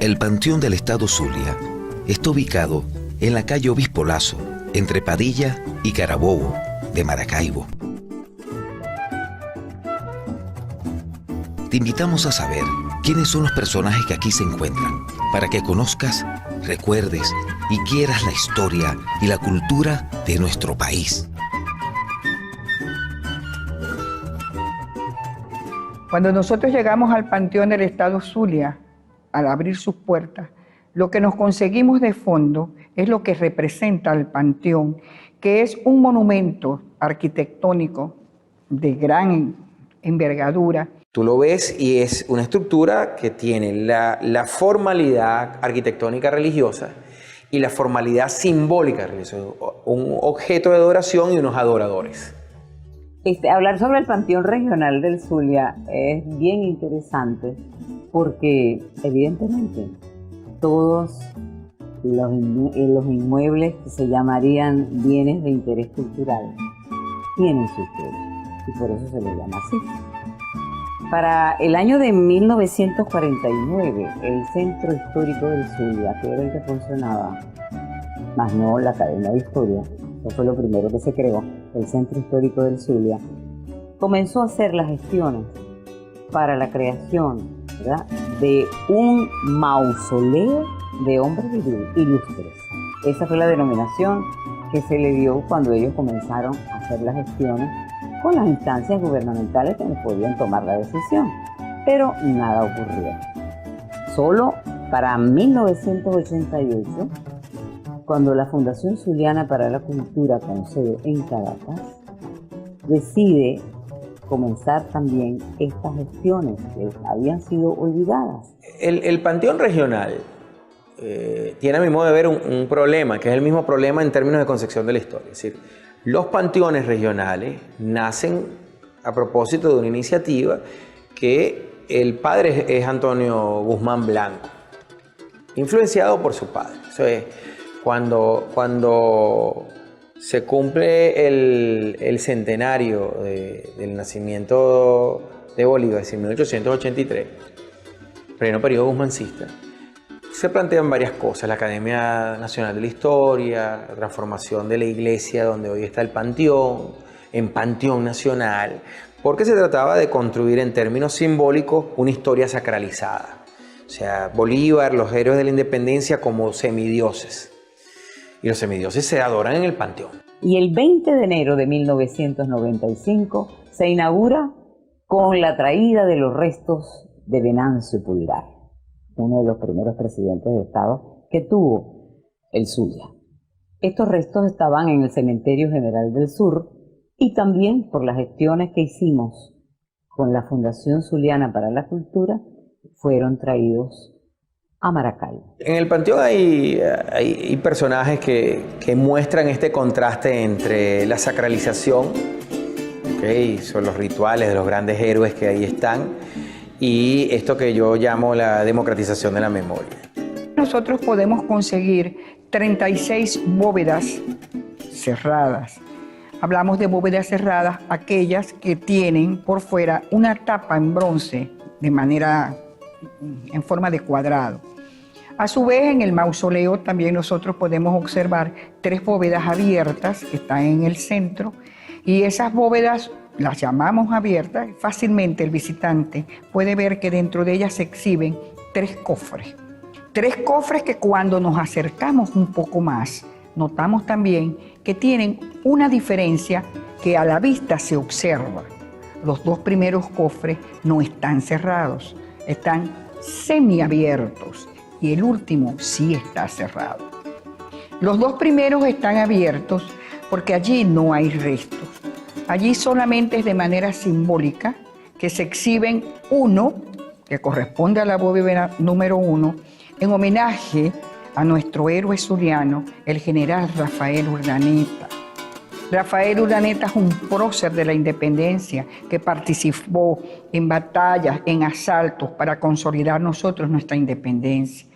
El Panteón del Estado Zulia está ubicado en la calle Obispo Lazo, entre Padilla y Carabobo, de Maracaibo. Te invitamos a saber quiénes son los personajes que aquí se encuentran, para que conozcas, recuerdes y quieras la historia y la cultura de nuestro país. Cuando nosotros llegamos al Panteón del Estado Zulia, al abrir sus puertas, lo que nos conseguimos de fondo es lo que representa el Panteón, que es un monumento arquitectónico de gran envergadura. Tú lo ves y es una estructura que tiene la formalidad arquitectónica religiosa y la formalidad simbólica religiosa, un objeto de adoración y unos adoradores. Hablar sobre el Panteón Regional del Zulia es bien interesante porque evidentemente todos los inmuebles que se llamarían bienes de interés cultural tienen su historia y por eso se les llama así. Para el año de 1949, el Centro Histórico del Zulia, que era el que funcionaba, más no la Academia de Historia, eso fue lo primero que se creó, el Centro Histórico del Zulia, comenzó a hacer las gestiones para la creación, ¿verdad?, de un mausoleo de hombres ilustres. Esa fue la denominación que se le dio cuando ellos comenzaron a hacer las gestiones con las instancias gubernamentales que nos podían tomar la decisión. Pero nada ocurrió. Solo para 1988, cuando la Fundación Zuliana para la Cultura, con sede en Caracas, decide comenzar también estas gestiones que habían sido olvidadas. El Panteón Regional tiene a mi modo de ver un problema, que es el mismo problema en términos de concepción de la historia. Es decir, los panteones regionales nacen a propósito de una iniciativa que el padre es Antonio Guzmán Blanco, influenciado por su padre. Eso es, cuando se cumple el centenario del nacimiento de Bolívar, es decir, 1883, pleno periodo guzmancista, se plantean varias cosas: la Academia Nacional de la Historia, la transformación de la iglesia donde hoy está el Panteón, en Panteón Nacional, porque se trataba de construir en términos simbólicos una historia sacralizada. O sea, Bolívar, los héroes de la independencia como semidioses. Y los semidioses se adoran en el Panteón. Y el 20 de enero de 1995 se inaugura con la traída de los restos de Venancio Pulgar, uno de los primeros presidentes de Estado que tuvo el Zulia. Estos restos estaban en el Cementerio General del Sur y también por las gestiones que hicimos con la Fundación Zuliana para la Cultura fueron traídos a Maracaibo. En el Panteón hay personajes que muestran este contraste entre la sacralización, ¿okay?, son los rituales de los grandes héroes que ahí están, y esto que yo llamo la democratización de la memoria. Nosotros podemos conseguir 36 bóvedas cerradas. Hablamos de bóvedas cerradas, aquellas que tienen por fuera una tapa en bronce en forma de cuadrado. A su vez, en el mausoleo también nosotros podemos observar 3 bóvedas abiertas que están en el centro, y esas bóvedas las llamamos abiertas. Fácilmente el visitante puede ver que dentro de ellas se exhiben 3 cofres. 3 cofres que cuando nos acercamos un poco más, notamos también que tienen una diferencia que a la vista se observa. Los 2 primeros cofres no están cerrados, están semiabiertos, y el último sí está cerrado. Los 2 primeros están abiertos porque allí no hay restos. Allí solamente es de manera simbólica que se exhiben uno, que corresponde a la bóveda número 1, en homenaje a nuestro héroe zuliano, el general Rafael Urdaneta. Rafael Urdaneta es un prócer de la independencia que participó en batallas, en asaltos para consolidar nosotros nuestra independencia.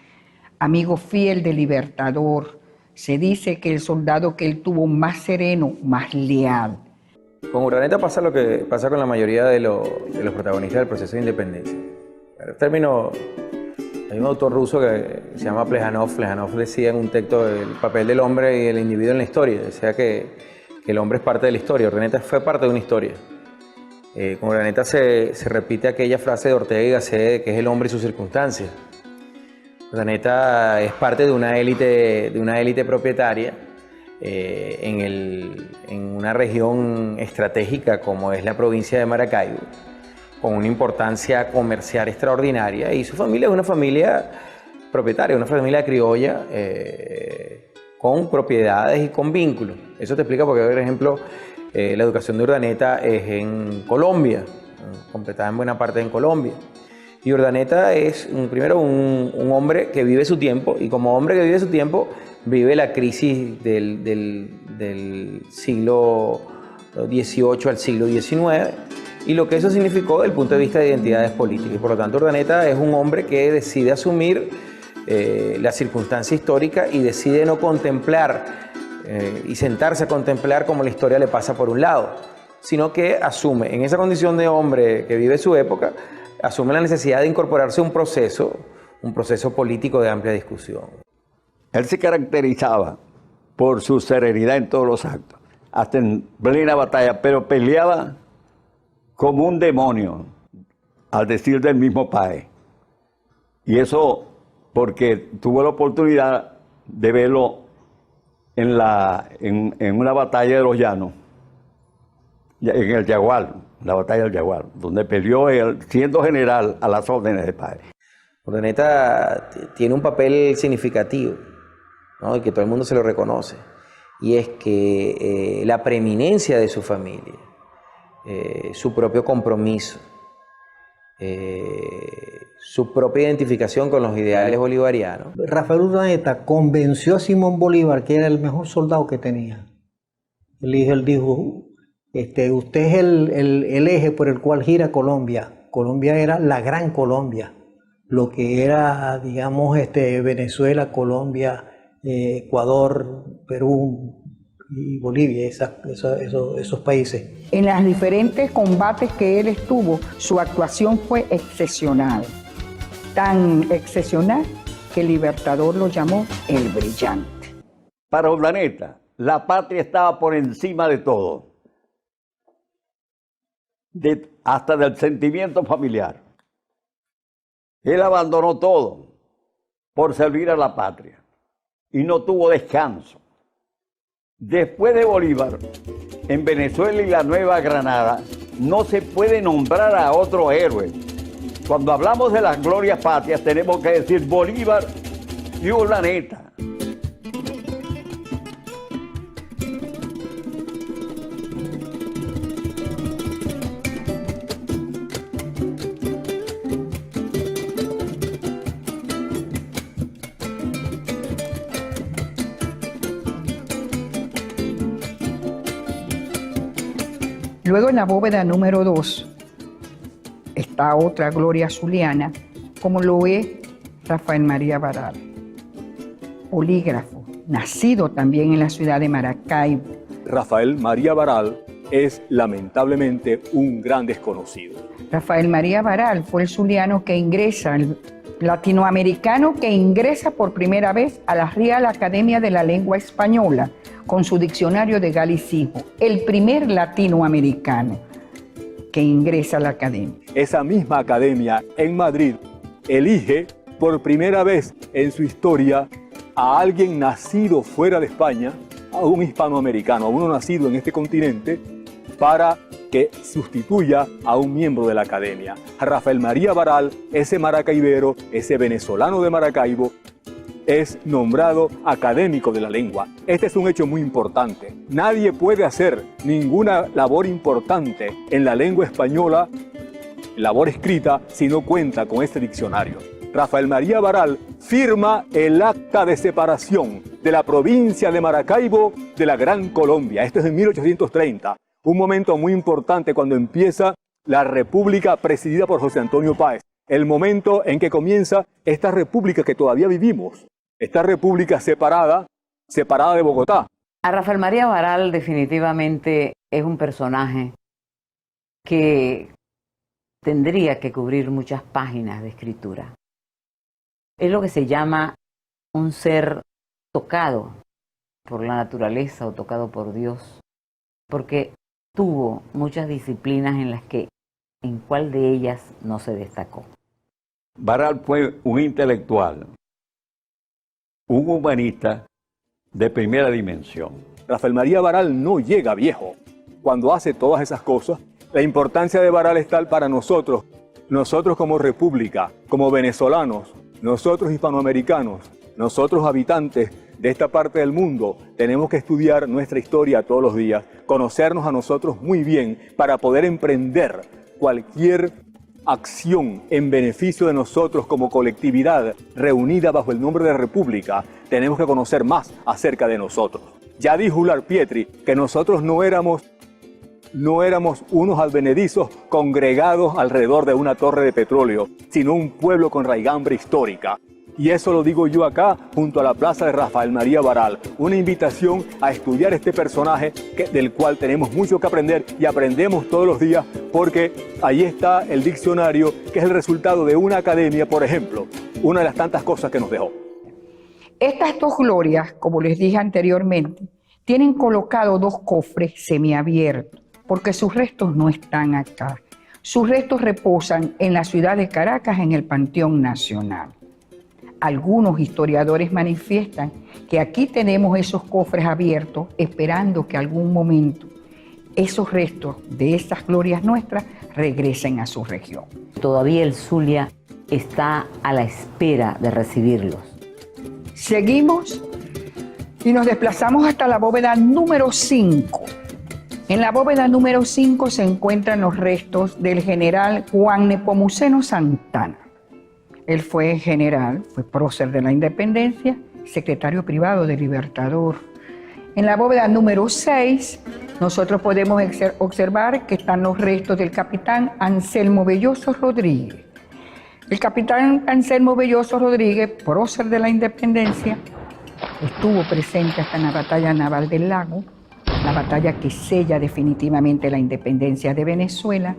Amigo fiel del Libertador, se dice que el soldado que él tuvo más sereno, más leal. Con Urdaneta pasa lo que pasa con la mayoría de los protagonistas del proceso de independencia. En términos Hay un autor ruso que se llama Plejanov. Plejanov decía en un texto el papel del hombre y el individuo en la historia. Decía que el hombre es parte de la historia. Urdaneta fue parte de una historia. Con Urdaneta se repite aquella frase de Ortega y Gasset que es el hombre y sus circunstancias. Urdaneta es parte de una élite propietaria en una región estratégica como es la provincia de Maracaibo, con una importancia comercial extraordinaria, y su familia es una familia propietaria, una familia criolla con propiedades y con vínculos. Eso te explica porque, por ejemplo, la educación de Urdaneta es en Colombia, completada en buena parte en Colombia. Y Urdaneta es, primero, un hombre que vive su tiempo, y como hombre que vive su tiempo, vive la crisis del siglo XVIII al siglo XIX, y lo que eso significó desde el punto de vista de identidades políticas. Y por lo tanto, Urdaneta es un hombre que decide asumir la circunstancia histórica y decide no contemplar y sentarse a contemplar cómo la historia le pasa por un lado, sino que asume, en esa condición de hombre que vive su época, asume la necesidad de incorporarse a un proceso político de amplia discusión. Él se caracterizaba por su serenidad en todos los actos, hasta en plena batalla, pero peleaba como un demonio, al decir del mismo Páez. Y eso porque tuvo la oportunidad de verlo en una batalla de los Llanos, en el Yagual, la batalla del Yagual, donde peleó él, siendo general, a las órdenes de Páez. Urdaneta tiene un papel significativo, ¿no? Y que todo el mundo se lo reconoce, y es que la preeminencia de su familia, su propio compromiso, su propia identificación con los ideales bolivarianos. Rafael Urdaneta convenció a Simón Bolívar que era el mejor soldado que tenía. Él dijo, usted es el eje por el cual gira Colombia. Colombia era la gran Colombia, lo que era, digamos, Venezuela, Colombia, Ecuador, Perú y Bolivia, esos países. En los diferentes combates que él estuvo, su actuación fue excepcional. Tan excepcional que el Libertador lo llamó el brillante. Para Urdaneta, la patria estaba por encima de todo, hasta del sentimiento familiar. Él abandonó todo por servir a la patria y no tuvo descanso. Después de Bolívar, en Venezuela y la Nueva Granada, no se puede nombrar a otro héroe. Cuando hablamos de las glorias patrias, tenemos que decir Bolívar y Urdaneta. Luego en la bóveda número 2 está otra gloria zuliana, como lo es Rafael María Baral, polígrafo, nacido también en la ciudad de Maracaibo. Rafael María Baral es lamentablemente un gran desconocido. Rafael María Baral fue el zuliano que ingresa, el latinoamericano que ingresa por primera vez a la Real Academia de la Lengua Española con su diccionario de Galicijo, el primer latinoamericano que ingresa a la academia. Esa misma academia en Madrid elige por primera vez en su historia a alguien nacido fuera de España, a un hispanoamericano, a uno nacido en este continente, para que sustituya a un miembro de la academia. Rafael María Baral, ese maracaibero, ese venezolano de Maracaibo, es nombrado académico de la lengua. Este es un hecho muy importante. Nadie puede hacer ninguna labor importante en la lengua española, labor escrita, si no cuenta con este diccionario. Rafael María Baral firma el acta de separación de la provincia de Maracaibo de la Gran Colombia. Esto es en 1830, un momento muy importante cuando empieza la república presidida por José Antonio Páez. El momento en que comienza esta república que todavía vivimos. Esta república separada de Bogotá. A Rafael María Baral definitivamente es un personaje que tendría que cubrir muchas páginas de escritura. Es lo que se llama un ser tocado por la naturaleza o tocado por Dios, porque tuvo muchas disciplinas en cuál de ellas no se destacó. Baral fue un intelectual, un humanista de primera dimensión. Rafael María Baral no llega viejo cuando hace todas esas cosas. La importancia de Baral es tal para nosotros como república, como venezolanos, nosotros hispanoamericanos, nosotros habitantes de esta parte del mundo, tenemos que estudiar nuestra historia todos los días, conocernos a nosotros muy bien para poder emprender cualquier acción en beneficio de nosotros como colectividad reunida bajo el nombre de República. Tenemos que conocer más acerca de nosotros. Ya dijo Ular Pietri que nosotros no éramos unos advenedizos congregados alrededor de una torre de petróleo, sino un pueblo con raigambre histórica. Y eso lo digo yo acá, junto a la plaza de Rafael María Baral. Una invitación a estudiar este personaje del cual tenemos mucho que aprender y aprendemos todos los días, porque ahí está el diccionario, que es el resultado de una academia, por ejemplo, una de las tantas cosas que nos dejó. Estas dos glorias, como les dije anteriormente, tienen colocados dos cofres semiabiertos, porque sus restos no están acá. Sus restos reposan en la ciudad de Caracas, en el Panteón Nacional. Algunos historiadores manifiestan que aquí tenemos esos cofres abiertos, esperando que algún momento esos restos de esas glorias nuestras regresen a su región. Todavía el Zulia está a la espera de recibirlos. Seguimos y nos desplazamos hasta la bóveda número 5. En la bóveda número 5 se encuentran los restos del general Juan Nepomuceno Santana. Él fue general, fue prócer de la independencia, secretario privado del Libertador. En la bóveda número 6 nosotros podemos observar que están los restos del capitán Anselmo Belloso Rodríguez. El capitán Anselmo Belloso Rodríguez, prócer de la independencia, estuvo presente hasta en la batalla naval del Lago, la batalla que sella definitivamente la independencia de Venezuela.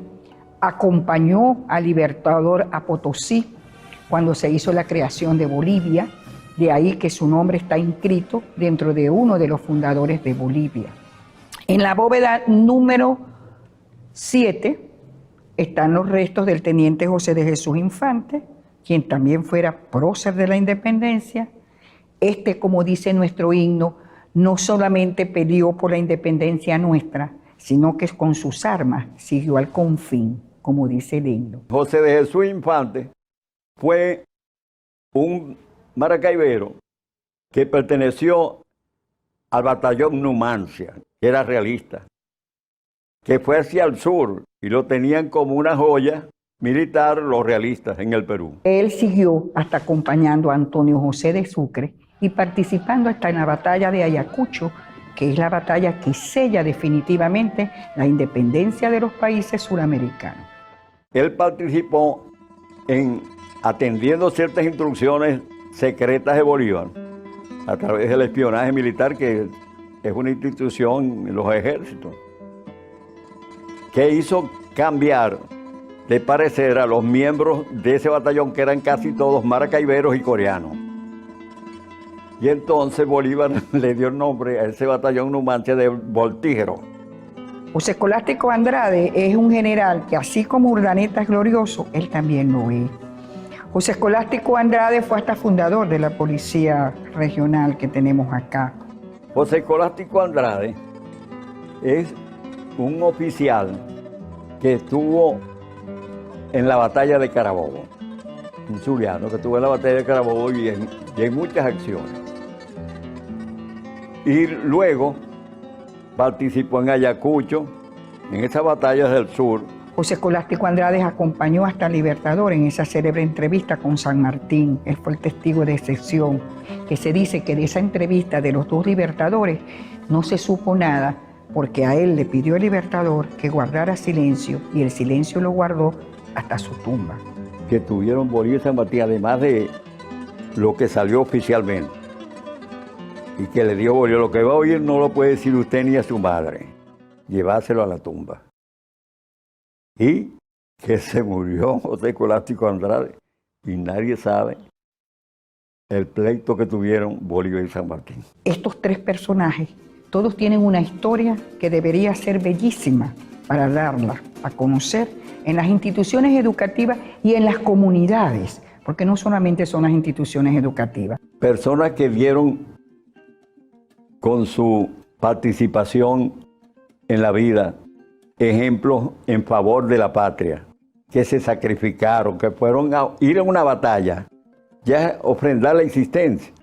Acompañó al Libertador a Potosí cuando se hizo la creación de Bolivia, de ahí que su nombre está inscrito dentro de uno de los fundadores de Bolivia. En la bóveda número 7 están los restos del teniente José de Jesús Infante, quien también fuera prócer de la independencia. Como dice nuestro himno, no solamente peleó por la independencia nuestra, sino que con sus armas siguió al confín, como dice el himno. José de Jesús Infante fue un maracaibero que perteneció al batallón Numancia, que era realista, que fue hacia el sur y lo tenían como una joya militar los realistas en el Perú. Él siguió hasta acompañando a Antonio José de Sucre y participando hasta en la batalla de Ayacucho, que es la batalla que sella definitivamente la independencia de los países suramericanos. Él participó atendiendo ciertas instrucciones secretas de Bolívar a través del espionaje militar, que es una institución en los ejércitos, que hizo cambiar de parecer a los miembros de ese batallón, que eran casi todos maracaiberos y coreanos. Y entonces Bolívar le dio el nombre a ese batallón Numancia de Voltígero. José Escolástico Andrade es un general que, así como Urdaneta es glorioso, él también lo es. José Escolástico Andrade fue hasta fundador de la policía regional que tenemos acá. José Escolástico Andrade es un oficial que estuvo en la batalla de Carabobo, un zuliano que estuvo en la batalla de Carabobo y en muchas acciones. Y luego participó en Ayacucho, en esas batallas del sur. José Escolástico Andrade acompañó hasta Libertador en esa célebre entrevista con San Martín. Él fue el testigo de excepción, que se dice que de esa entrevista de los dos libertadores no se supo nada, porque a él le pidió el Libertador que guardara silencio, y el silencio lo guardó hasta su tumba. Que tuvieron Bolívar y San Martín, además de lo que salió oficialmente, y que le dio Bolívar: lo que va a oír no lo puede decir usted ni a su madre, llevárselo a la tumba. Y que se murió José Escolástico Andrade, y nadie sabe el pleito que tuvieron Bolívar y San Martín. Estos tres personajes, todos tienen una historia que debería ser bellísima para darla a conocer en las instituciones educativas y en las comunidades, porque no solamente son las instituciones educativas. Personas que dieron con su participación en la vida ejemplos en favor de la patria, que se sacrificaron, que fueron a ir a una batalla, ya ofrendar la existencia.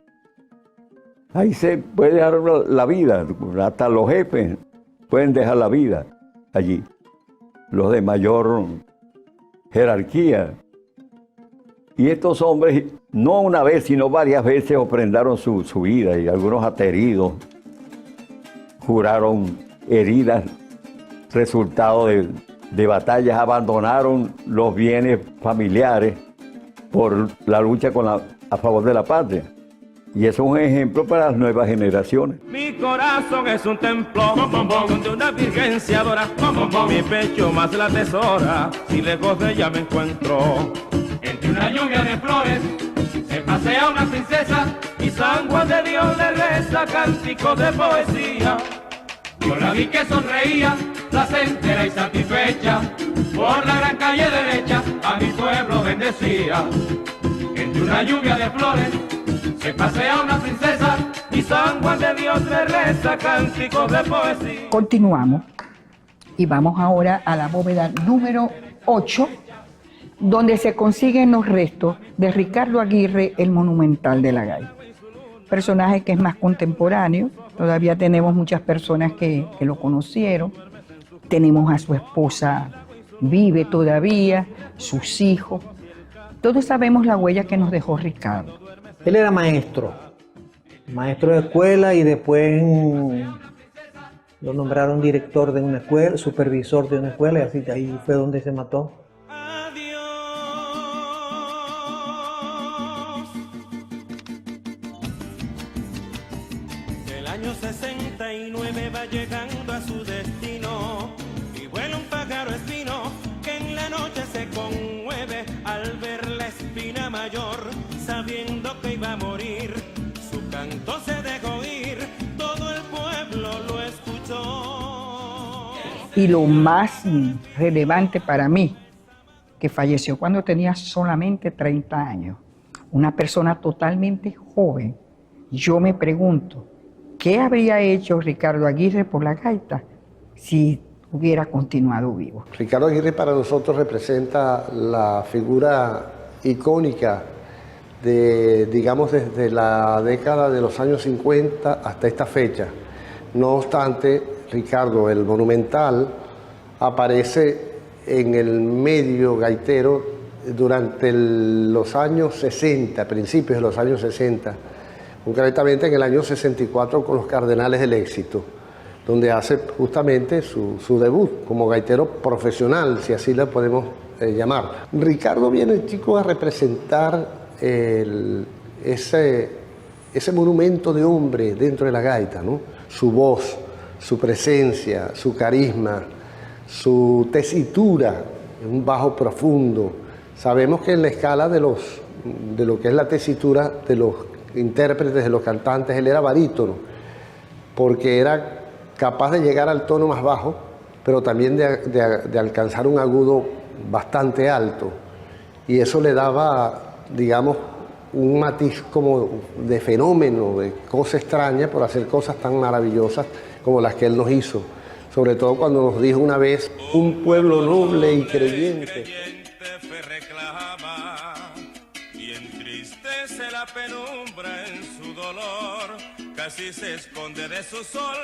Ahí se puede dejar la vida, hasta los jefes pueden dejar la vida allí, los de mayor jerarquía. Y estos hombres, no una vez, sino varias veces ofrendaron su vida, y algunos hasta heridos, juraron heridas, resultado de batallas, abandonaron los bienes familiares por la lucha a favor de la patria. Y eso es un ejemplo para las nuevas generaciones. Mi corazón es un templo donde una virgen se adora. Mi pecho más la tesora, si lejos de ella me encuentro. Entre una lluvia de flores se pasea una princesa y San Juan de Dios le reza cánticos de poesía. Yo la vi que sonreía, placentera y satisfecha, por la gran calle derecha a mi pueblo bendecía. Entre una lluvia de flores se pasea una princesa y San Juan de Dios le reza cánticos de poesía. Continuamos y vamos ahora a la bóveda número 8, donde se consiguen los restos de Ricardo Aguirre, el monumental de la gaita. Personaje que es más contemporáneo, todavía tenemos muchas personas que lo conocieron. Tenemos a su esposa, vive todavía, sus hijos. Todos sabemos la huella que nos dejó Ricardo. Él era maestro de escuela, y después lo nombraron director de una escuela, supervisor de una escuela, y así de ahí fue donde se mató. El año 69 va llegando a su destino y vuela un pájaro espino que en la noche se conmueve al ver la espina mayor, sabiendo que iba a morir. Su canto se dejó oír, todo el pueblo lo escuchó. Y lo más relevante para mí, que falleció cuando tenía solamente 30 años, una persona totalmente joven. Yo me pregunto, ¿qué habría hecho Ricardo Aguirre por la gaita si hubiera continuado vivo? Ricardo Aguirre para nosotros representa la figura icónica de, digamos, desde la década de los años 50 hasta esta fecha. No obstante, Ricardo, el monumental, aparece en el medio gaitero durante los años 60, principios de los años 60, concretamente en el año 64 con los Cardenales del Éxito, donde hace justamente su debut como gaitero profesional, si así lo podemos llamar. Ricardo viene, chicos, a representar ese monumento de hombre dentro de la gaita, ¿no? Su voz, su presencia, su carisma, su tesitura, un bajo profundo. Sabemos que en la escala de lo que es la tesitura de los intérpretes, de los cantantes, él era barítono, porque era capaz de llegar al tono más bajo, pero también de alcanzar un agudo bastante alto, y eso le daba, digamos, un matiz como de fenómeno, de cosa extraña por hacer cosas tan maravillosas como las que él nos hizo, sobre todo cuando nos dijo una vez: un pueblo noble y creyente. Y entristece la penumbra en su dolor, casi se esconde de su sol,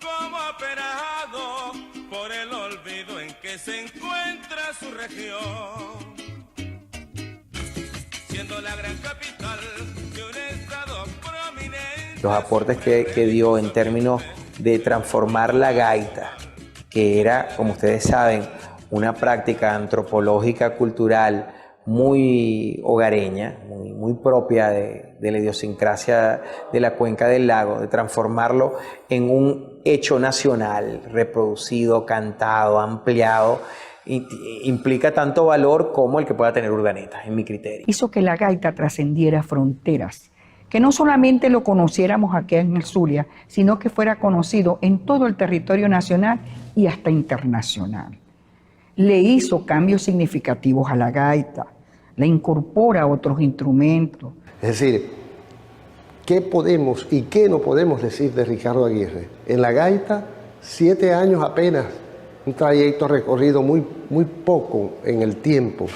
como apenado por el olvido en que se encuentra su región. Siendo la gran capital de un estado prominente. Los aportes que dio en términos de transformar la gaita, que era, como ustedes saben, una práctica antropológica, cultural, muy hogareña, muy propia de la idiosincrasia de la Cuenca del Lago, de transformarlo en un hecho nacional, reproducido, cantado, ampliado, implica tanto valor como el que pueda tener Urdaneta, en mi criterio. Hizo que la gaita trascendiera fronteras, que no solamente lo conociéramos aquí en el Zulia, sino que fuera conocido en todo el territorio nacional y hasta internacional. Le hizo cambios significativos a la gaita, le incorpora otros instrumentos. Es decir, ¿qué podemos y qué no podemos decir de Ricardo Aguirre? En la gaita, 7 años apenas, un trayecto recorrido muy poco en el tiempo,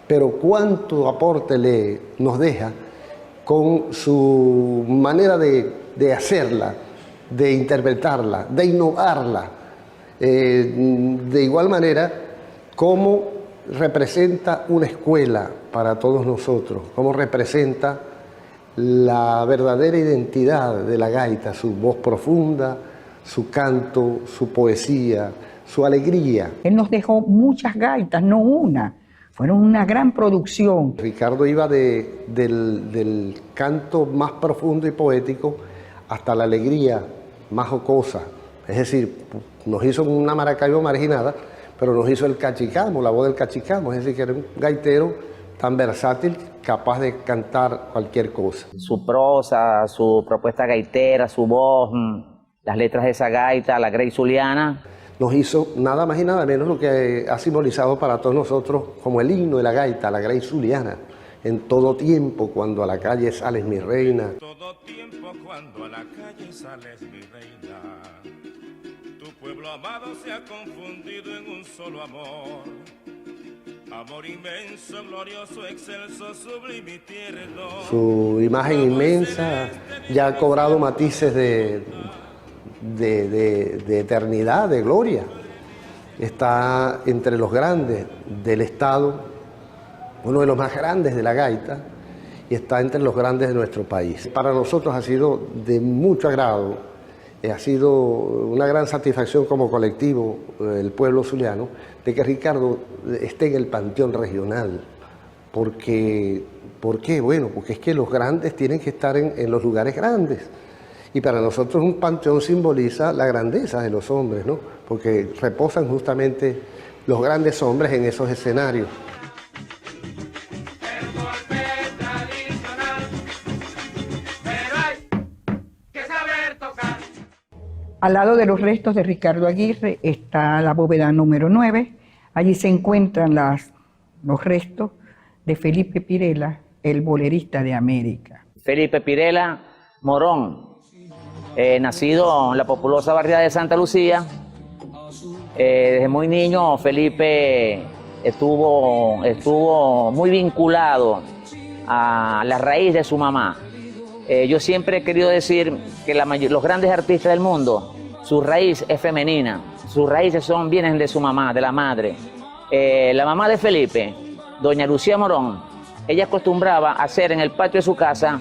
pero cuánto aporte nos deja con su manera de hacerla, de interpretarla, de innovarla. De igual manera, cómo representa una escuela para todos nosotros, cómo representa la verdadera identidad de la gaita, su voz profunda, su canto, su poesía, su alegría. Él nos dejó muchas gaitas, no una. Fueron una gran producción. Ricardo iba del canto más profundo y poético hasta la alegría más jocosa. Es decir, nos hizo una Maracaibo marginada, pero nos hizo el cachicamo, la voz del cachicamo. Es decir, que era un gaitero tan versátil, capaz de cantar cualquier cosa. Su prosa, su propuesta gaitera, su voz, las letras de esa gaita, la grey zuliana. Nos hizo nada más y nada menos lo que ha simbolizado para todos nosotros como el himno de la gaita, la grey zuliana. En todo tiempo, cuando a la calle sales mi reina. Todo tiempo cuando a la calle sales mi reina. Tu pueblo amado se ha confundido en un solo amor. Amor inmenso, glorioso, excelso, sublime y tierno. Su imagen inmensa ya ha cobrado matices de eternidad, de gloria. Está entre los grandes del Estado, uno de los más grandes de la gaita, y está entre los grandes de nuestro país. Para nosotros ha sido de mucho agrado, ha sido una gran satisfacción como colectivo, el pueblo zuliano, de que Ricardo esté en el panteón regional. ¿Por qué? Bueno, porque es que los grandes tienen que estar en los lugares grandes. Y para nosotros un panteón simboliza la grandeza de los hombres, ¿no? Porque reposan justamente los grandes hombres en esos escenarios. Al lado de los restos de Ricardo Aguirre está la bóveda número 9. Allí se encuentran los restos de Felipe Pirela, el bolerista de América. Felipe Pirela Morón, nacido en la populosa barriada de Santa Lucía. Desde muy niño Felipe estuvo muy vinculado a la raíz de su mamá. Yo siempre he querido decir que los grandes artistas del mundo, su raíz es femenina, sus raíces vienen de su mamá, de la madre. La mamá de Felipe, doña Lucía Morón, ella acostumbraba a hacer en el patio de su casa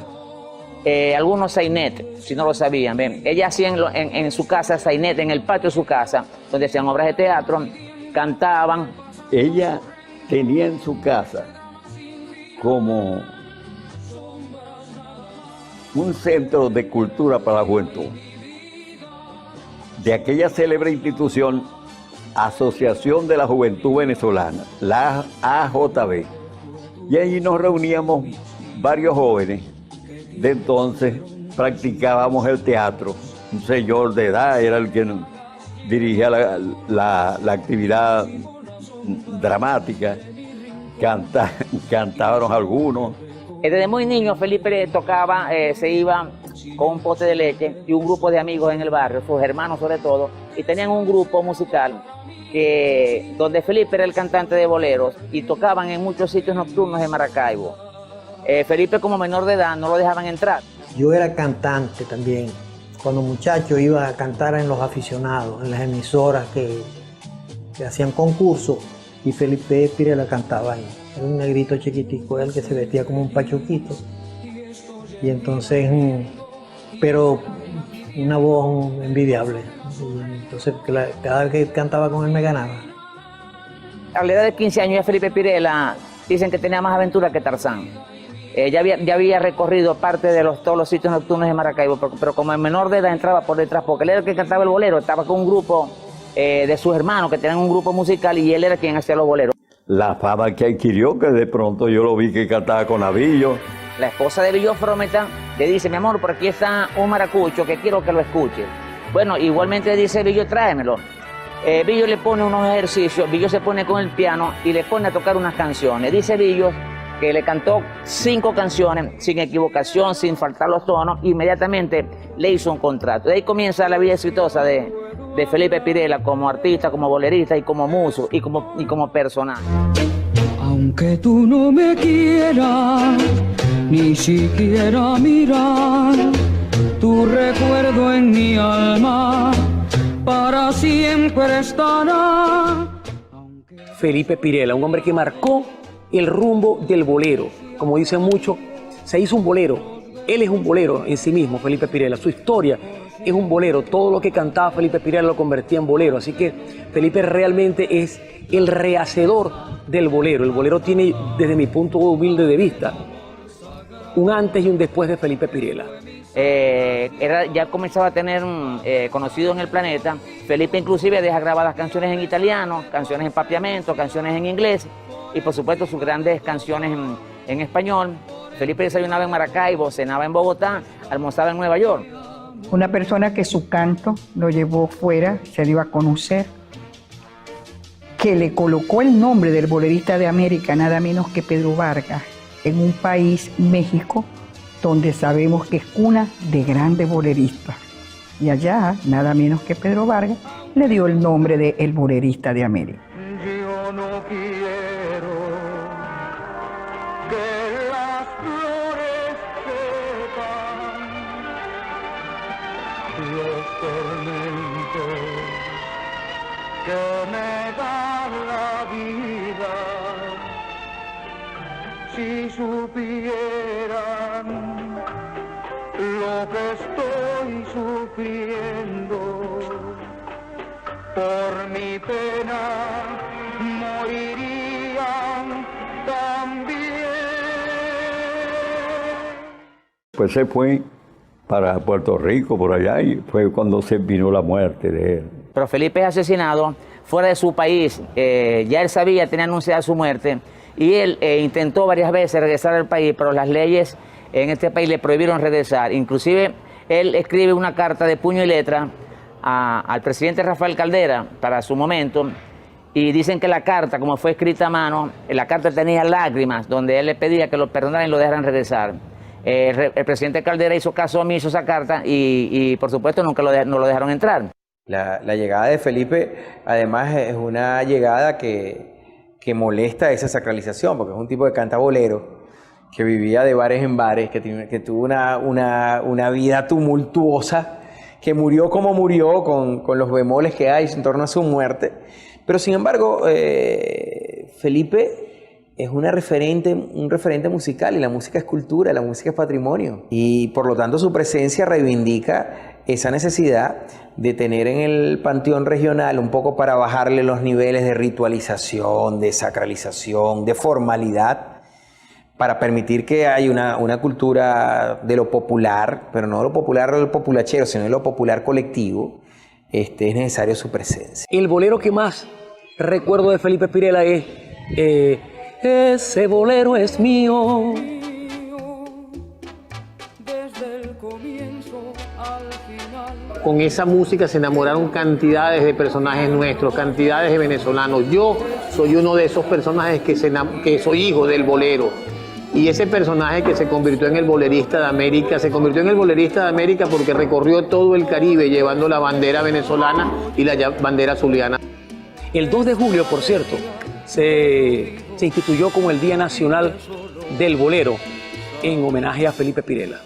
algunos sainet, si no lo sabían. ¿Ven? Ella hacía en su casa sainet, en el patio de su casa, donde hacían obras de teatro, cantaban. Ella tenía en su casa como un centro de cultura para la juventud de aquella célebre institución, Asociación de la Juventud Venezolana, la AJV. Y allí nos reuníamos varios jóvenes. De entonces practicábamos el teatro. Un señor de edad era el que dirigía la actividad dramática. Cantábamos algunos. Desde muy niño Felipe tocaba, se iba con un pote de leche y un grupo de amigos en el barrio, sus hermanos sobre todo, y tenían un grupo musical donde Felipe era el cantante de boleros y tocaban en muchos sitios nocturnos de Maracaibo. Felipe, como menor de edad, no lo dejaban entrar. Yo era cantante también. Cuando muchacho iba a cantar en los aficionados, en las emisoras que hacían concursos, y Felipe Pirela cantaba ahí. Era un negrito chiquitico, él que se vestía como un pachuquito. Y entonces, pero una voz envidiable. Y entonces cada vez que cantaba con él me ganaba. A la edad de 15 años ya Felipe Pirela dicen que tenía más aventura que Tarzán. Ya había recorrido parte de todos los sitios nocturnos de Maracaibo, pero como en menor de edad entraba por detrás, porque él era el que cantaba el bolero, estaba con un grupo de sus hermanos que tenían un grupo musical y él era quien hacía los boleros. La fama que adquirió, que de pronto yo lo vi que cantaba con Avillo. La esposa de Billo Frometa le dice, mi amor, por aquí está un maracucho que quiero que lo escuche. Bueno, igualmente le dice Billo, tráemelo. Billo le pone unos ejercicios, Billo se pone con el piano y le pone a tocar unas canciones. Dice Billo que le cantó 5 canciones sin equivocación, sin faltar los tonos, inmediatamente le hizo un contrato. De ahí comienza la vida exitosa de Felipe Pirela como artista, como bolerista y como muso y como personaje. Aunque tú no me quieras, ni siquiera mirar, tu recuerdo en mi alma para siempre estará. Felipe Pirela, un hombre que marcó el rumbo del bolero. Como dicen muchos, se hizo un bolero. Él es un bolero en sí mismo, Felipe Pirela. Su historia es un bolero. Todo lo que cantaba Felipe Pirela lo convertía en bolero. Así que Felipe realmente es el rehacedor del bolero. El bolero tiene, desde mi punto humilde de vista, un antes y un después de Felipe Pirela. Ya comenzaba a tener conocido en el planeta. Felipe inclusive deja grabadas canciones en italiano, canciones en papiamento, canciones en inglés y por supuesto sus grandes canciones en español. Felipe desayunaba en Maracaibo, cenaba en Bogotá, almorzaba en Nueva York. Una persona que su canto lo llevó fuera, se dio a conocer, que le colocó el nombre del bolerista de América, nada menos que Pedro Vargas, en un país, México, donde sabemos que es cuna de grandes boleristas. Y allá, nada menos que Pedro Vargas, le dio el nombre de el bolerista de América. Yo no quiero que las flores sepan los tormentos que me da la vida. Si supieran lo que estoy sufriendo, por mi pena morirían también. Pues se fue para Puerto Rico, por allá, y fue cuando se vino la muerte de él. Pero Felipe es asesinado fuera de su país. Ya él sabía, tenía anunciada su muerte. Y él intentó varias veces regresar al país, pero las leyes en este país le prohibieron regresar. Inclusive él escribe una carta de puño y letra al presidente Rafael Caldera para su momento, y dicen que la carta, como fue escrita a mano, la carta tenía lágrimas, donde él le pedía que lo perdonaran y lo dejaran regresar. El presidente Caldera hizo caso omiso a esa carta y por supuesto nunca no lo dejaron entrar. La llegada de Felipe, además, es una llegada que molesta esa sacralización, porque es un tipo de cantabolero que vivía de bares en bares, que tuvo una vida tumultuosa, que murió como murió, con los bemoles que hay en torno a su muerte. Pero sin embargo, Felipe es un referente musical, y la música es cultura, la música es patrimonio. Y por lo tanto su presencia reivindica esa necesidad de tener en el panteón regional un poco para bajarle los niveles de ritualización, de sacralización, de formalidad, para permitir que haya una cultura de lo popular, pero no lo popular del populachero, sino de lo popular colectivo. Es necesario su presencia. El bolero que más recuerdo de Felipe Pirela es ese bolero es mío. Con esa música se enamoraron cantidades de personajes nuestros, cantidades de venezolanos. Yo soy uno de esos personajes que soy hijo del bolero. Y ese personaje que se convirtió en el bolerista de América, se convirtió en el bolerista de América porque recorrió todo el Caribe llevando la bandera venezolana y la bandera zuliana. El 2 de julio, por cierto, se instituyó como el Día Nacional del Bolero en homenaje a Felipe Pirela.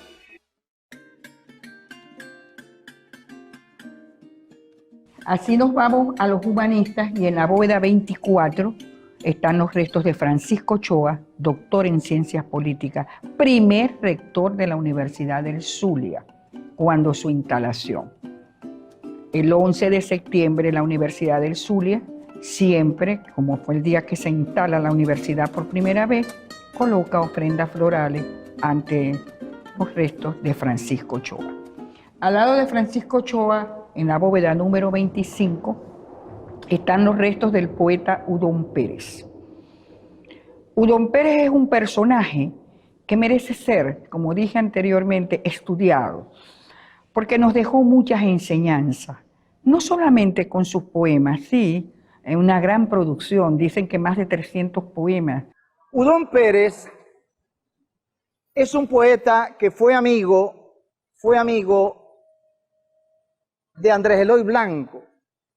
Así nos vamos a los humanistas, y en la bóveda 24 están los restos de Francisco Ochoa, doctor en Ciencias Políticas, primer rector de la Universidad del Zulia, cuando su instalación. El 11 de septiembre la Universidad del Zulia, siempre, como fue el día que se instala la universidad por primera vez, coloca ofrendas florales ante los restos de Francisco Ochoa. Al lado de Francisco Ochoa, en la bóveda número 25, están los restos del poeta Udón Pérez. Udón Pérez es un personaje que merece ser, como dije anteriormente, estudiado, porque nos dejó muchas enseñanzas, no solamente con sus poemas, sí, en una gran producción, dicen que más de 300 poemas. Udón Pérez es un poeta que fue amigo de Andrés Eloy Blanco,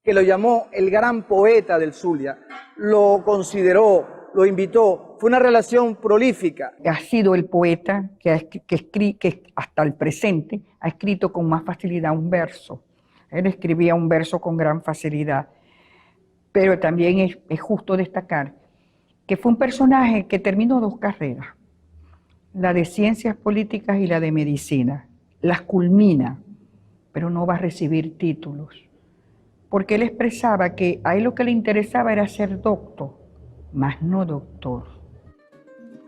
que lo llamó el gran poeta del Zulia, lo consideró, lo invitó, fue una relación prolífica. Ha sido el poeta que hasta el presente ha escrito con más facilidad un verso. Él escribía un verso con gran facilidad, pero también es justo destacar que fue un personaje que terminó 2 carreras, la de ciencias políticas y la de medicina. Las culmina, pero no va a recibir títulos, porque él expresaba que a él lo que le interesaba era ser doctor, mas no doctor.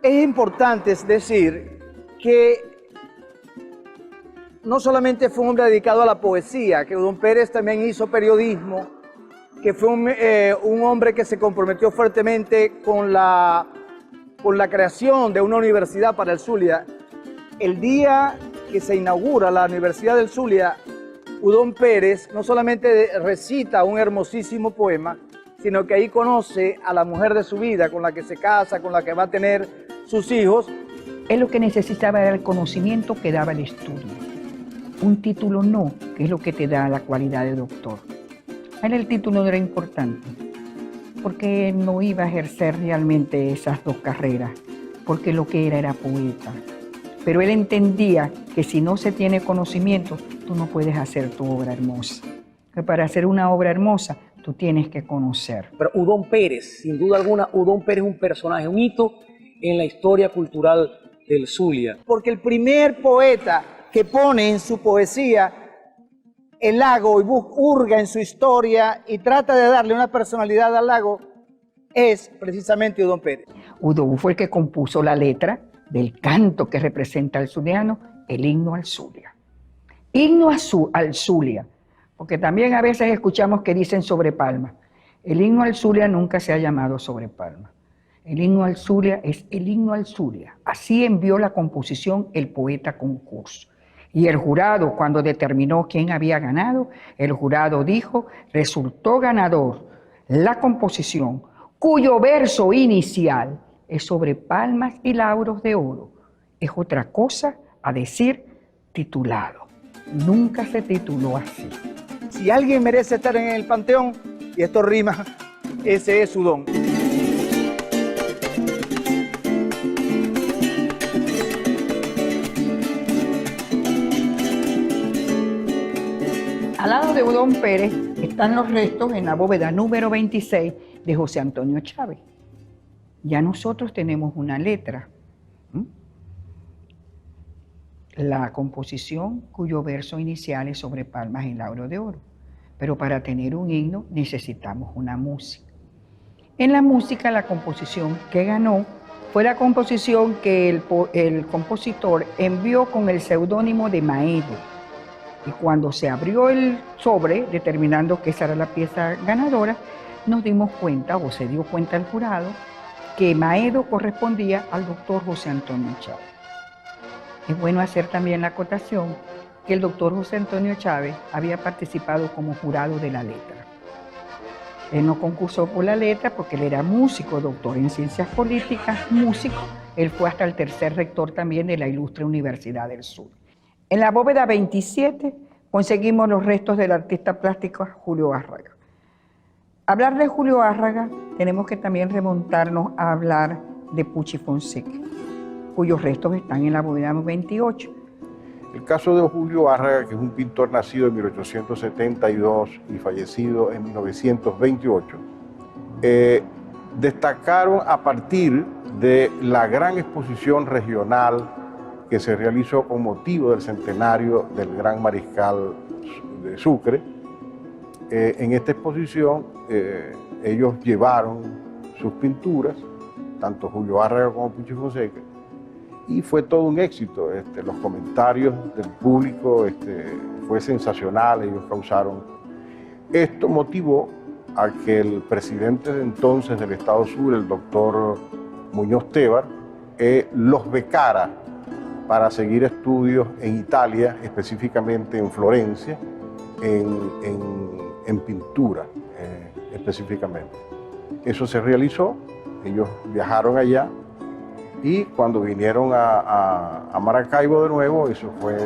Es importante decir que no solamente fue un hombre dedicado a la poesía, que Udón Pérez también hizo periodismo, que fue un hombre que se comprometió fuertemente con la creación de una universidad para el Zulia. El día que se inaugura la Universidad del Zulia, Udón Pérez no solamente recita un hermosísimo poema, sino que ahí conoce a la mujer de su vida, con la que se casa, con la que va a tener sus hijos. Él lo que necesitaba era el conocimiento que daba el estudio. Un título no, que es lo que te da la cualidad de doctor. A él el título no era importante, porque él no iba a ejercer realmente esas 2 carreras, porque lo que era poeta. Pero él entendía que si no se tiene conocimiento, tú no puedes hacer tu obra hermosa. Que para hacer una obra hermosa, tú tienes que conocer. Pero Udón Pérez, sin duda alguna, Udón Pérez es un personaje, un hito en la historia cultural del Zulia. Porque el primer poeta que pone en su poesía el lago y hurga en su historia y trata de darle una personalidad al lago es precisamente Udón Pérez. Udón fue el que compuso la letra del canto que representa al zuliano, el himno al Zulia. Himno al Zulia, porque también a veces escuchamos que dicen sobre Palma. El himno al Zulia nunca se ha llamado sobre Palma. El himno al Zulia es el himno al Zulia. Así envió la composición el poeta a concurso. Y el jurado, cuando determinó quién había ganado, el jurado dijo, resultó ganador la composición, cuyo verso inicial es sobre palmas y lauros de oro. Es otra cosa a decir titulado. Nunca se tituló así. Si alguien merece estar en el panteón, y esto rima, ese es Udón. Al lado de Udón Pérez están los restos en la bóveda número 26 de José Antonio Chávez. Ya nosotros tenemos una letra, la composición cuyo verso inicial es sobre palmas y lauro de oro. Pero para tener un himno necesitamos una música. En la música, la composición que ganó fue la composición que el compositor envió con el seudónimo de Maedo. Y cuando se abrió el sobre, determinando que esa era la pieza ganadora, nos dimos cuenta, o se dio cuenta el jurado, que Maedo correspondía al doctor José Antonio Chávez. Es bueno hacer también la acotación que el doctor José Antonio Chávez había participado como jurado de la letra. Él no concursó por la letra porque él era músico, doctor en ciencias políticas, músico. Él fue hasta el 3er rector también de la Ilustre Universidad del Sur. En la bóveda 27 conseguimos los restos del artista plástico Julio Árraga. Hablar de Julio Árraga, tenemos que también remontarnos a hablar de Puchi Fonseca, cuyos restos están en la bóveda 28. El caso de Julio Árraga, que es un pintor nacido en 1872 y fallecido en 1928, destacaron a partir de la gran exposición regional que se realizó con motivo del centenario del gran mariscal de Sucre. En esta exposición ellos llevaron sus pinturas, tanto Julio Árraga como Puchi Fonseca, y fue todo un éxito. Los comentarios del público fue sensacional, ellos causaron. Esto motivó a que el presidente de entonces del Estado Zulia, el doctor Muñoz Tebar, los becara para seguir estudios en Italia, específicamente en Florencia, en pintura específicamente. Eso se realizó, ellos viajaron allá y cuando vinieron a Maracaibo de nuevo, eso fue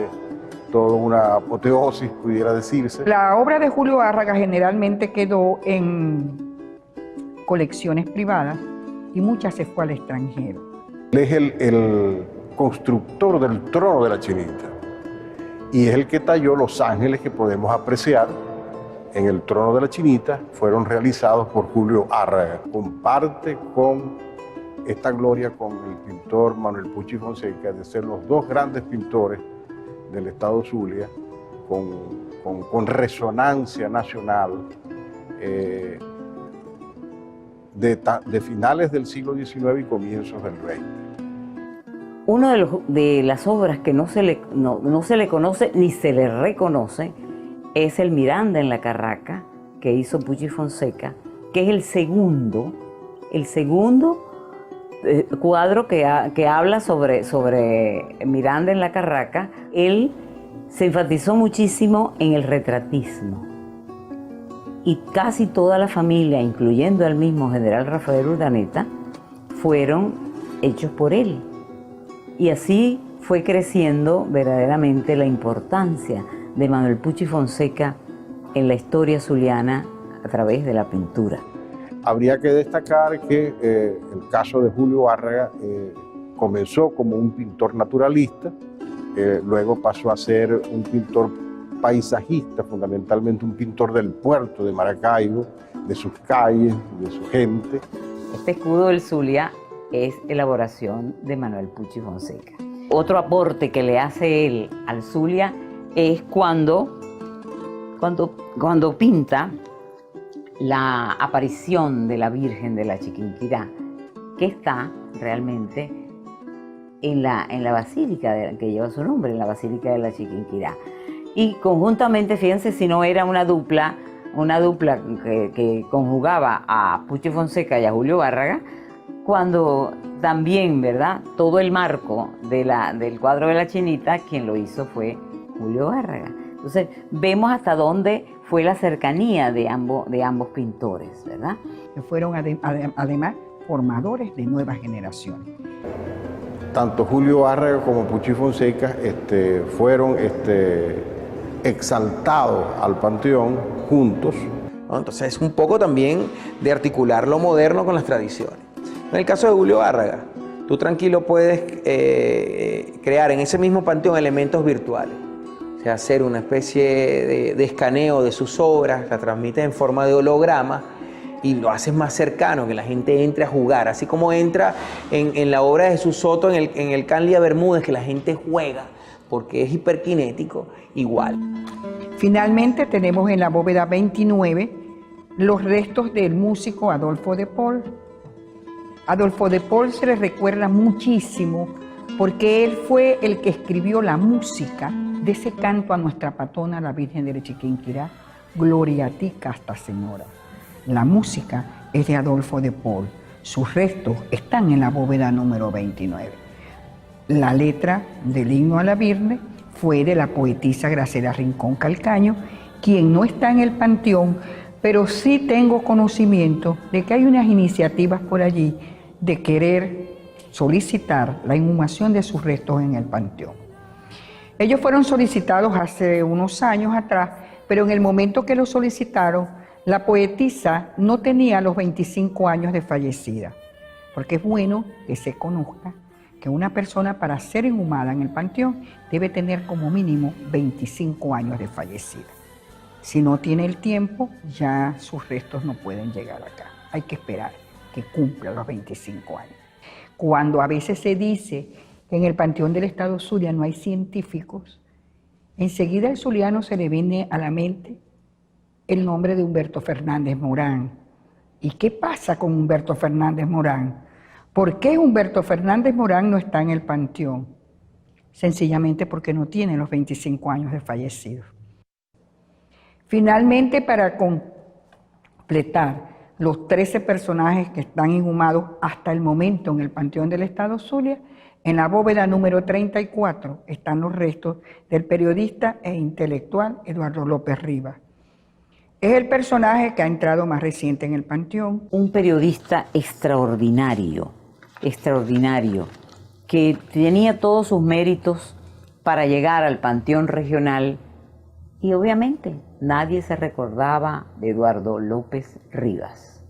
toda una apoteosis, pudiera decirse. La obra de Julio Árraga generalmente quedó en colecciones privadas y muchas se fue al extranjero. Él es el constructor del trono de la Chinita y es el que talló los ángeles que podemos apreciar en el trono de la Chinita, fueron realizados por Julio Árraga. Comparte con esta gloria con el pintor Manuel Pucci Fonseca de ser los dos grandes pintores del Estado Zulia con resonancia nacional de finales del siglo XIX y comienzos del XX. Una de las obras que no se le conoce ni se le reconoce es el Miranda en la Carraca, que hizo Pucci Fonseca, que es el segundo cuadro que habla sobre Miranda en la Carraca. Él se enfatizó muchísimo en el retratismo. Y casi toda la familia, incluyendo al mismo general Rafael Urdaneta, fueron hechos por él. Y así fue creciendo verdaderamente la importancia de Manuel Pucci Fonseca en la historia zuliana a través de la pintura. Habría que destacar que el caso de Julio Árraga comenzó como un pintor naturalista, luego pasó a ser un pintor paisajista, fundamentalmente un pintor del puerto de Maracaibo, de sus calles, de su gente. Este escudo del Zulia es elaboración de Manuel Pucci Fonseca. Otro aporte que le hace él al Zulia es cuando pinta la aparición de la Virgen de la Chiquinquirá, que está realmente en la basílica que lleva su nombre, en la Basílica de la Chiquinquirá. Y conjuntamente, fíjense si no era una dupla que conjugaba a Pucci Fonseca y a Julio Árraga, cuando también, ¿verdad?, todo el marco del cuadro de la Chinita, quien lo hizo fue Julio Árraga. Entonces, vemos hasta dónde fue la cercanía de ambos pintores, ¿verdad? Que fueron además formadores de nuevas generaciones. Tanto Julio Árraga como Pucci Fonseca fueron exaltados al panteón juntos. ¿No? Entonces es un poco también de articular lo moderno con las tradiciones. En el caso de Julio Árraga, tú tranquilo puedes crear en ese mismo panteón elementos virtuales. O sea, hacer una especie de escaneo de sus obras, la transmites en forma de holograma y lo haces más cercano, que la gente entre a jugar. Así como entra en la obra de Jesús Soto, en el Canlia Bermúdez, que la gente juega porque es hiperkinético, igual. Finalmente tenemos en la bóveda 29 los restos del músico Adolfo de Paul. Adolfo de Paul se le recuerda muchísimo porque él fue el que escribió la música de ese canto a nuestra patrona, la Virgen de Chiquinquirá, Gloria a ti, casta Señora. La música es de Adolfo de Paul. Sus restos están en la bóveda número 29. La letra del himno a la Virgen fue de la poetisa Graciela Rincón Calcaño, quien no está en el panteón, pero sí tengo conocimiento de que hay unas iniciativas por allí de querer solicitar la inhumación de sus restos en el panteón. Ellos fueron solicitados hace unos años atrás, pero en el momento que los solicitaron, la poetisa no tenía los 25 años de fallecida, porque es bueno que se conozca que una persona para ser inhumada en el panteón debe tener como mínimo 25 años de fallecida. Si no tiene el tiempo, ya sus restos no pueden llegar acá. Hay que esperar que cumpla los 25 años. Cuando a veces se dice que en el Panteón del Estado Zulia no hay científicos, enseguida al zuliano se le viene a la mente el nombre de Humberto Fernández Morán. ¿Y qué pasa con Humberto Fernández Morán? ¿Por qué Humberto Fernández Morán no está en el panteón? Sencillamente porque no tiene los 25 años de fallecido. Finalmente, completar los 13 personajes que están inhumados hasta el momento en el Panteón del Estado Zulia, en la bóveda número 34 están los restos del periodista e intelectual Eduardo López Rivas. Es el personaje que ha entrado más reciente en el panteón. Un periodista extraordinario, que tenía todos sus méritos para llegar al Panteón Regional y obviamente nadie se recordaba de Eduardo López Rivas.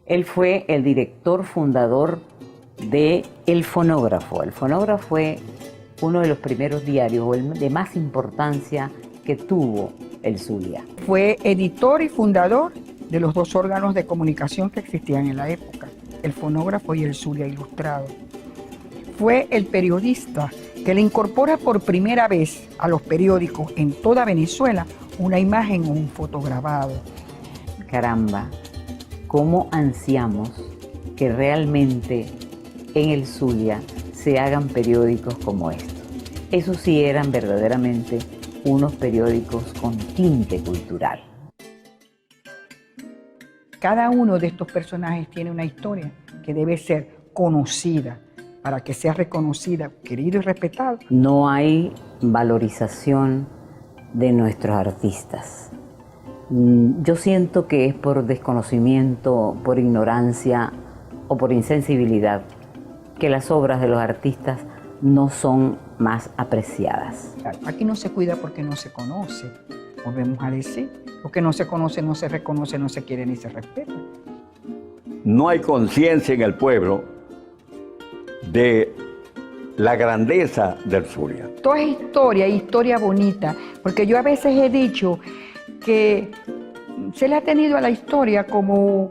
Él fue el director fundador de El Fonógrafo. El Fonógrafo fue uno de los primeros diarios o el de más importancia que tuvo el Zulia. Fue editor y fundador de los dos órganos de comunicación que existían en la época, El Fonógrafo y el Zulia Ilustrado. Fue el periodista que le incorpora por primera vez a los periódicos en toda Venezuela una imagen o un fotograbado. Caramba, cómo ansiamos que realmente en el Zulia se hagan periódicos como estos. Esos sí eran verdaderamente unos periódicos con tinte cultural. Cada uno de estos personajes tiene una historia que debe ser conocida para que sea reconocida, querido y respetado. No hay valorización de nuestros artistas. Yo siento que es por desconocimiento, por ignorancia o por insensibilidad que las obras de los artistas no son más apreciadas. Aquí no se cuida porque no se conoce, volvemos a decir. Lo que no se conoce, no se reconoce, no se quiere ni se respeta. No hay conciencia en el pueblo de la grandeza del Zulia. Todo es historia, historia bonita, porque yo a veces he dicho que se le ha tenido a la historia como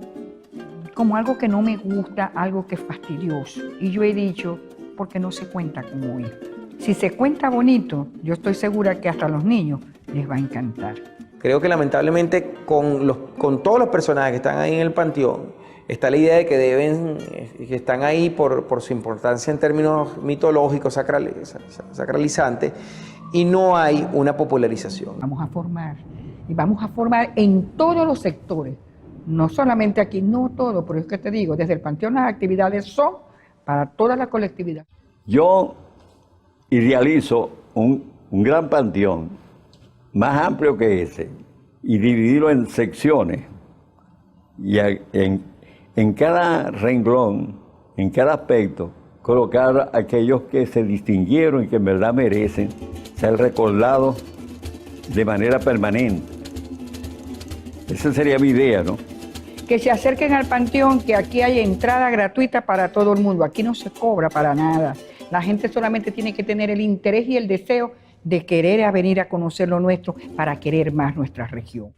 algo que no me gusta, algo que es fastidioso. Y yo he dicho, porque no se cuenta como es. Si se cuenta bonito, yo estoy segura que hasta a los niños les va a encantar. Creo que lamentablemente con todos los personajes que están ahí en el panteón, está la idea de que están ahí por su importancia en términos mitológicos, sacralizantes, y no hay una popularización. Vamos a formar, y vamos a formar en todos los sectores, no solamente aquí, no todo, pero es que te digo, desde el panteón las actividades son para toda la colectividad. Yo idealizo un gran panteón más amplio que ese y dividirlo en secciones y en cada renglón, en cada aspecto, colocar a aquellos que se distinguieron y que en verdad merecen ser recordados de manera permanente. Esa sería mi idea, ¿no? Que se acerquen al panteón, que aquí hay entrada gratuita para todo el mundo. Aquí no se cobra para nada. La gente solamente tiene que tener el interés y el deseo de querer venir a conocer lo nuestro para querer más nuestra región.